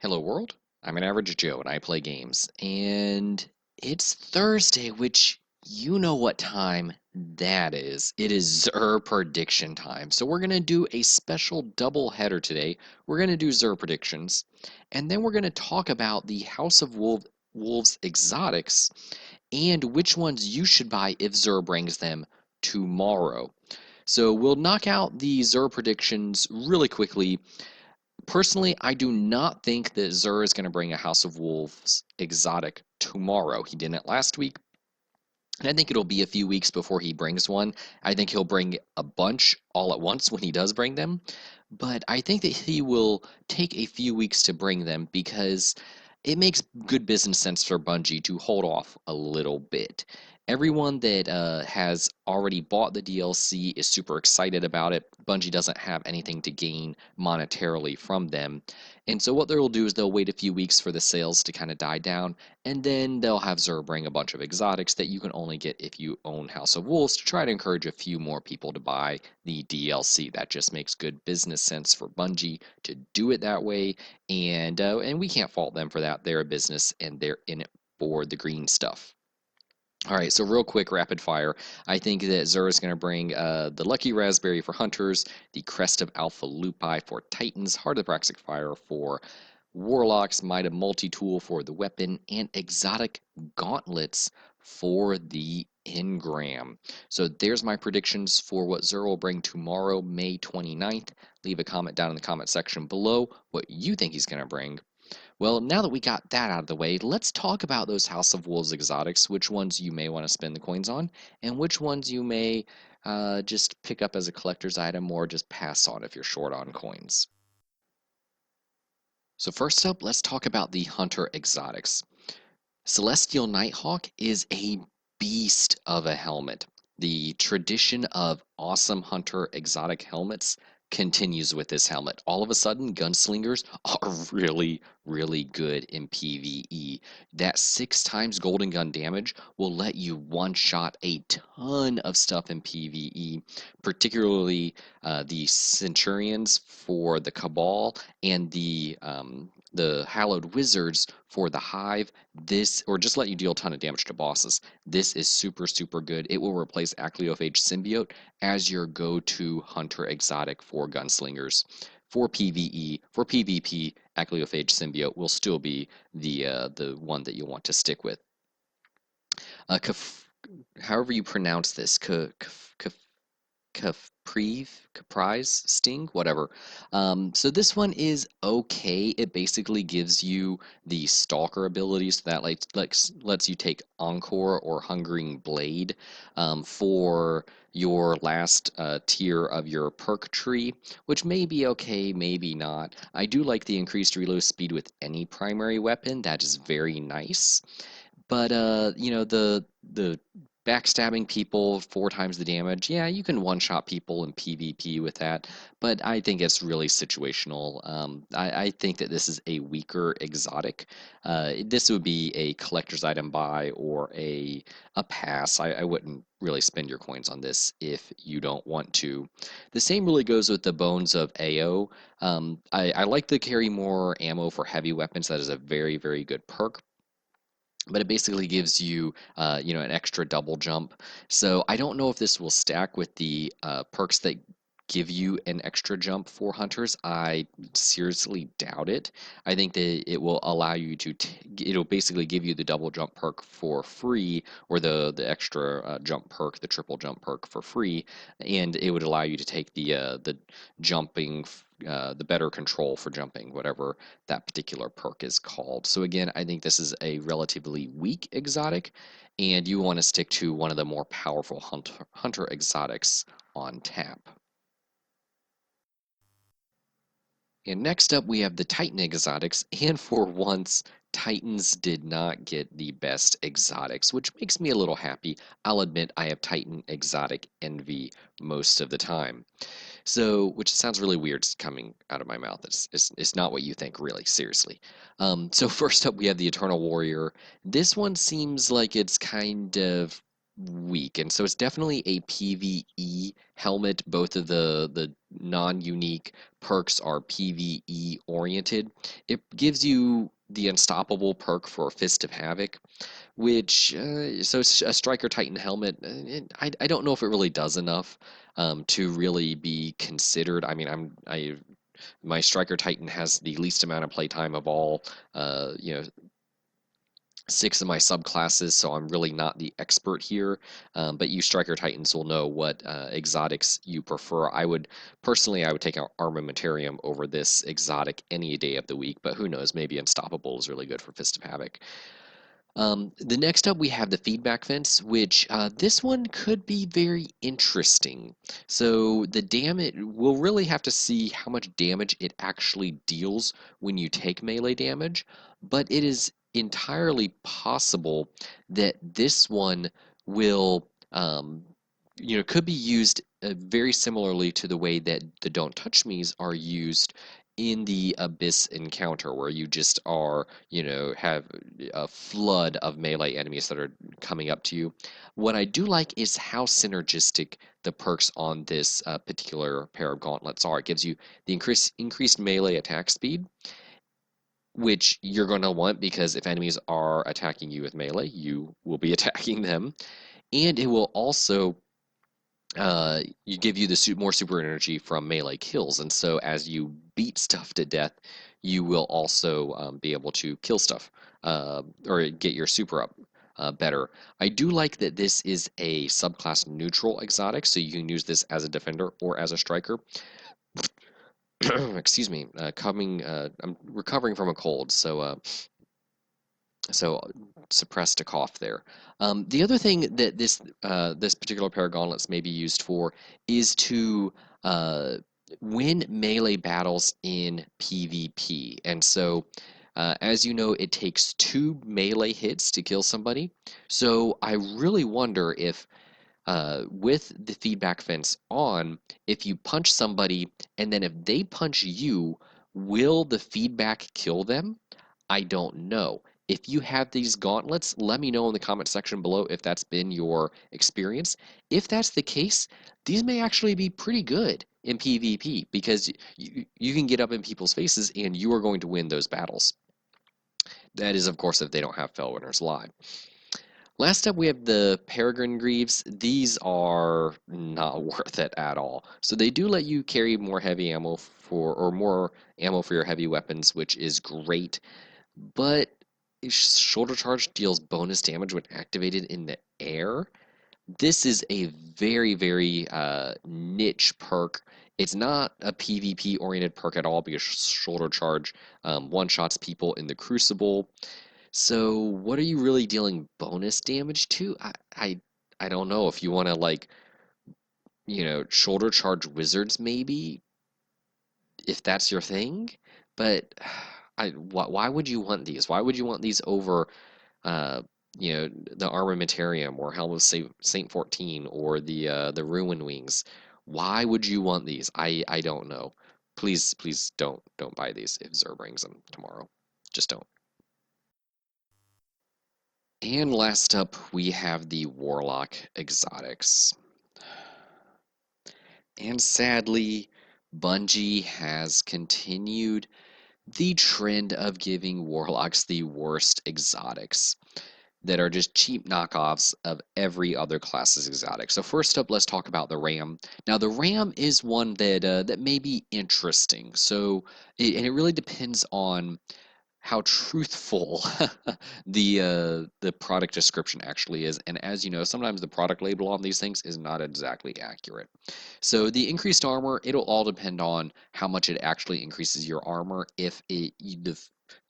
Hello world, I'm an average Joe and I play games. And it's Thursday, which you know what time that is. It is Zer prediction time. So we're going to do a special double header today. We're going to do Zer predictions, and then we're going to talk about the House of Wolves exotics and which ones you should buy if Zer brings them tomorrow. So we'll knock out the Zer predictions really quickly. Personally, I do not think that Zur is going to bring a House of Wolves exotic tomorrow. He didn't last week, and I think it'll be a few weeks before he brings one. I think he'll bring a bunch all at once when he does bring them, but I think that he will take a few weeks to bring them because it makes good business sense for Bungie to hold off a little bit. Everyone that has already bought the DLC is super excited about it. Bungie doesn't have anything to gain monetarily from them. And so, what they'll do is they'll wait a few weeks for the sales to kind of die down, and then they'll have Xur bring a bunch of exotics that you can only get if you own House of Wolves to try to encourage a few more people to buy the DLC. That just makes good business sense for Bungie to do it that way, and we can't fault them for that. They're a business and they're in it for the green stuff. All right, so real quick, rapid fire. I think that Xur is going to bring the Lucky Raspberry for Hunters, the Crest of Alpha Lupi for Titans, Heart of Praxic Fire for Warlocks, Might of Multi-Tool for the weapon, and Exotic Gauntlets for the Engram. So there's my predictions for what Xur will bring tomorrow, May 29th. Leave a comment down in the comment section below what you think he's going to bring. Well, now that we got that out of the way, let's talk about those House of Wolves exotics, which ones you may want to spend the coins on, and which ones you may just pick up as a collector's item or just pass on if you're short on coins. So first up, let's talk about the Hunter exotics. Celestial Nighthawk is a beast of a helmet. The tradition of awesome Hunter exotic helmets continues with this helmet. All of a sudden, gunslingers are really, really good in PvE. That 6 times golden gun damage will let you one-shot a ton of stuff in PvE, particularly the Centurions for the Cabal and the Hallowed Wizards for the Hive. This, or just let you deal a ton of damage to bosses. This is super, super good. It will replace Acleophage Symbiote as your go-to hunter exotic for gunslingers. For PvE, for PvP, Acleophage Symbiote will still be the one that you'll want to stick with. However you pronounce this, Caprice Sting, whatever. So this one is okay. It basically gives you the Stalker ability, so that lets you take Encore or Hungering Blade for your last tier of your perk tree, which may be okay, maybe not. I do like the increased reload speed with any primary weapon. That is very nice. But the backstabbing people 4 times the damage, yeah, you can one-shot people in PvP with that, but I think it's really situational. I think that this is a weaker exotic. This would be a collector's item buy or a pass. I wouldn't really spend your coins on this if you don't want to. The same really goes with the Bones of AO. I like to carry more ammo for heavy weapons. That is a very, very good perk, but it basically gives you, an extra double jump. So I don't know if this will stack with the perks that give you an extra jump for hunters. I seriously doubt it. I think that it will allow you to, it'll basically give you the double jump perk for free, or the extra jump perk, the triple jump perk for free, and it would allow you to take the jumping. The better control for jumping, whatever that particular perk is called. So again, I think this is a relatively weak exotic, and you want to stick to one of the more powerful hunter exotics on tap. And next up, we have the Titan exotics, and for once, Titans did not get the best exotics, which makes me a little happy. I'll admit I have Titan exotic envy most of the time. So, which sounds really weird coming out of my mouth. It's not what you think, really, seriously. So first up, we have the Eternal Warrior. This one seems like it's kind of weak, and so it's definitely a PvE helmet. Both of the non-unique perks are PvE oriented. It gives you the unstoppable perk for Fist of Havoc, which so it's a Striker Titan helmet. I don't know if it really does enough to really be considered. I mean, my Striker Titan has the least amount of playtime of all, you know, six of my subclasses, so I'm really not the expert here. But you Striker Titans will know what exotics you prefer. I would take Armamentarium over this exotic any day of the week, but who knows? Maybe Unstoppable is really good for Fist of Havoc. The next up, we have the feedback fence, which this one could be very interesting. So the damage, we'll really have to see how much damage it actually deals when you take melee damage, but it is entirely possible that this one will, could be used very similarly to the way that the Don't Touch Me's are used in the Abyss encounter, where you just are, have a flood of melee enemies that are coming up to you. What I do like is how synergistic the perks on this particular pair of gauntlets are. It gives you the increased melee attack speed, which you're going to want because if enemies are attacking you with melee, you will be attacking them. And it will also you give you the more super energy from melee kills, and so as you beat stuff to death, you will also be able to kill stuff or get your super up better. I do like that this is a subclass neutral exotic, so you can use this as a defender or as a striker. Excuse me, I'm recovering from a cold, so suppressed a cough there. The other thing that this particular pair of gauntlets may be used for is to win melee battles in PvP. And so, as you know, it takes 2 melee hits to kill somebody. So I really wonder if, with the feedback fence on, if you punch somebody and then if they punch you, will the feedback kill them? I don't know. If you have these gauntlets, let me know in the comment section below if that's been your experience. If that's the case, these may actually be pretty good in PvP because you can get up in people's faces and you are going to win those battles. That is, of course, if they don't have Felwinter's Lie. Last up, we have the Peregrine Greaves. These are not worth it at all. So they do let you carry more heavy ammo or more ammo for your heavy weapons, which is great. But shoulder charge deals bonus damage when activated in the air. This is a very, very niche perk. It's not a PvP oriented perk at all because shoulder charge one-shots people in the Crucible. So what are you really dealing bonus damage to? I don't know if you want to like, shoulder charge wizards maybe, if that's your thing. But why would you want these? Why would you want these over uh, the Armamentarium or Helm of Saint 14 or the Ruin Wings? Why would you want these? I don't know. Please don't buy these if Zer brings them tomorrow. Just don't. And last up, we have the Warlock Exotics. And sadly, Bungie has continued the trend of giving Warlocks the worst exotics that are just cheap knockoffs of every other class's exotic. So first up, let's talk about the Ram. Now, the Ram is one that may be interesting. And it really depends on how truthful the product description actually is. And as you know, sometimes the product label on these things is not exactly accurate. So the increased armor, it'll all depend on how much it actually increases your armor if the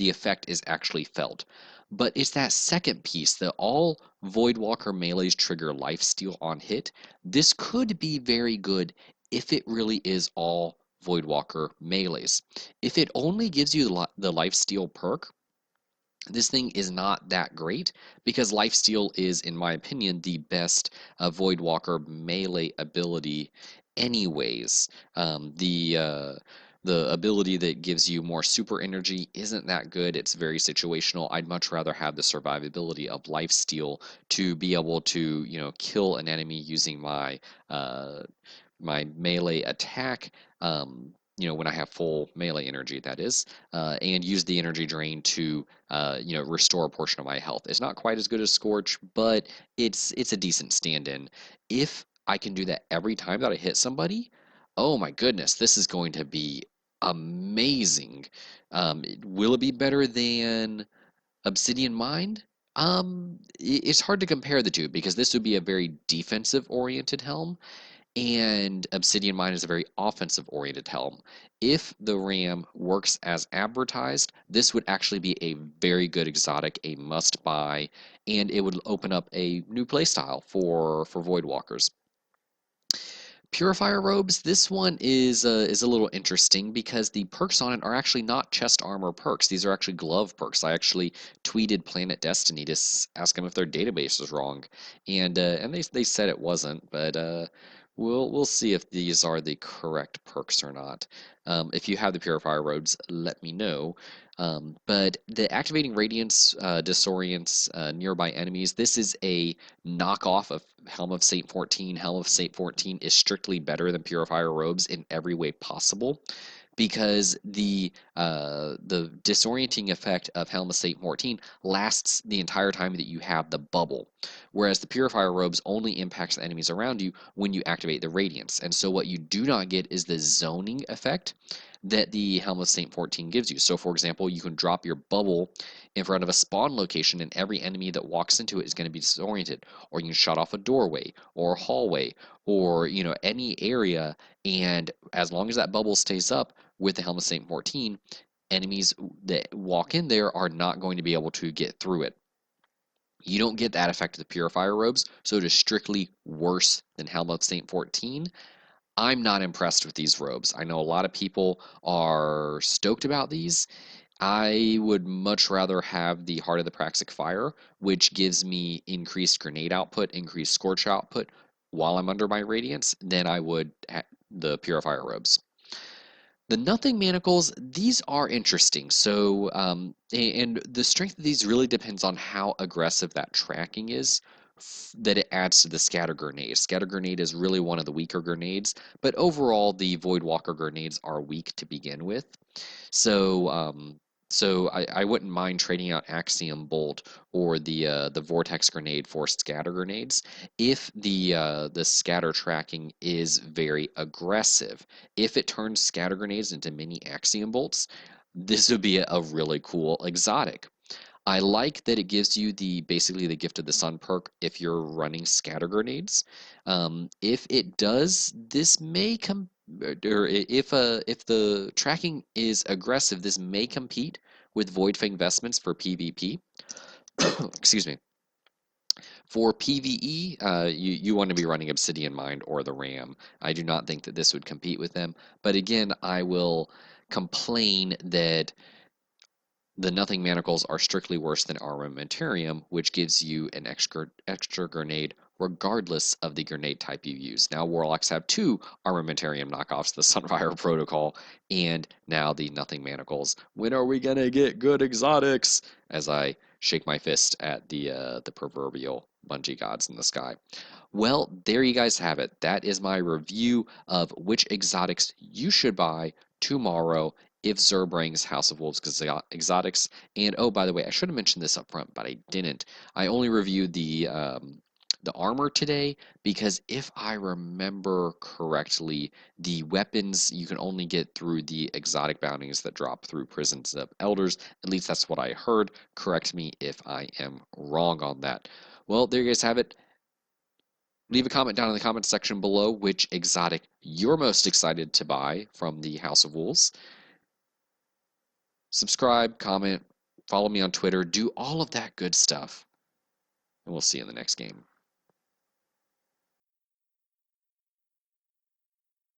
effect is actually felt. But it's that second piece that all Voidwalker melees trigger lifesteal on hit. This could be very good if it really is all Voidwalker melees. If it only gives you the lifesteal perk, this thing is not that great because lifesteal is, in my opinion, the best Voidwalker melee ability anyways. The the ability that gives you more super energy isn't that good. It's very situational. I'd much rather have the survivability of lifesteal to be able to, kill an enemy using uh, my melee attack. When I have full melee energy, that is, and use the energy drain to, restore a portion of my health. It's not quite as good as Scorch, but it's a decent stand-in. If I can do that every time that I hit somebody, oh my goodness, this is going to be amazing. Will it be better than Obsidian Mind? It's hard to compare the two because this would be a very defensive oriented helm, and Obsidian Mind is a very offensive oriented helm. If the RAM works as advertised, this would actually be a very good exotic, a must buy, and it would open up a new playstyle for Voidwalkers. Purifier robes, this one is a little interesting because the perks on it are actually not chest armor perks. These are actually glove perks. I actually tweeted Planet Destiny to ask them if their database was wrong, and they said it wasn't, but we'll see if these are the correct perks or not. If you have the Purifier robes, let me know. But the activating radiance disorients nearby enemies. This is a knockoff of Helm of Saint 14. Helm of Saint 14 is strictly better than Purifier robes in every way possible because the disorienting effect of Helm of Saint 14 lasts the entire time that you have the bubble, whereas the Purifier robes only impacts the enemies around you when you activate the radiance. And so what you do not get is the zoning effect that the Helm of Saint 14 gives you. So for example, you can drop your bubble in front of a spawn location and every enemy that walks into it is going to be disoriented, or you can shut off a doorway or a hallway or any area, and as long as that bubble stays up with the Helm of Saint 14, enemies that walk in there are not going to be able to get through it. You don't get that effect of the Purifier robes, so it is strictly worse than Helm of Saint 14. I'm not impressed with these robes. I know a lot of people are stoked about these. I would much rather have the Heart of the Praxic Fire, which gives me increased grenade output, increased scorch output while I'm under my radiance, than I would the Purifier robes. The Nothing Manacles, these are interesting. So, and the strength of these really depends on how aggressive that tracking is that it adds to the scatter grenade. Scatter grenade is really one of the weaker grenades, but overall the Voidwalker grenades are weak to begin with. So, I wouldn't mind trading out Axiom Bolt or the Vortex Grenade for scatter grenades if the scatter tracking is very aggressive. If it turns scatter grenades into mini Axiom Bolts, this would be a really cool exotic. I like that it gives you basically the Gift of the Sun perk if you're running scatter grenades. If it does, this may come, or if the tracking is aggressive, this may compete with Voidfang Vestments for PvP. Excuse me. For PvE, you want to be running Obsidian Mind or the Ram. I do not think that this would compete with them. But again, I will complain that the Nothing Manacles are strictly worse than Armamentarium, which gives you an extra grenade regardless of the grenade type you use. Now Warlocks have two Armamentarium knockoffs, the Sunfire Protocol, and now the Nothing Manacles. When are we gonna get good exotics? As I shake my fist at the proverbial Bungie gods in the sky. Well, there you guys have it. That is my review of which exotics you should buy tomorrow if Xur brings House of Wolves exotics. And oh, by the way, I should have mentioned this up front, but I didn't. I only reviewed the armor today because if I remember correctly, the weapons you can only get through the exotic bounties that drop through Prisons of Elders. At least that's what I heard. Correct me if I am wrong on that. Well, there you guys have it. Leave a comment down in the comment section below which exotic you're most excited to buy from the House of Wolves. Subscribe, comment, follow me on Twitter, do all of that good stuff. And we'll see you in the next game.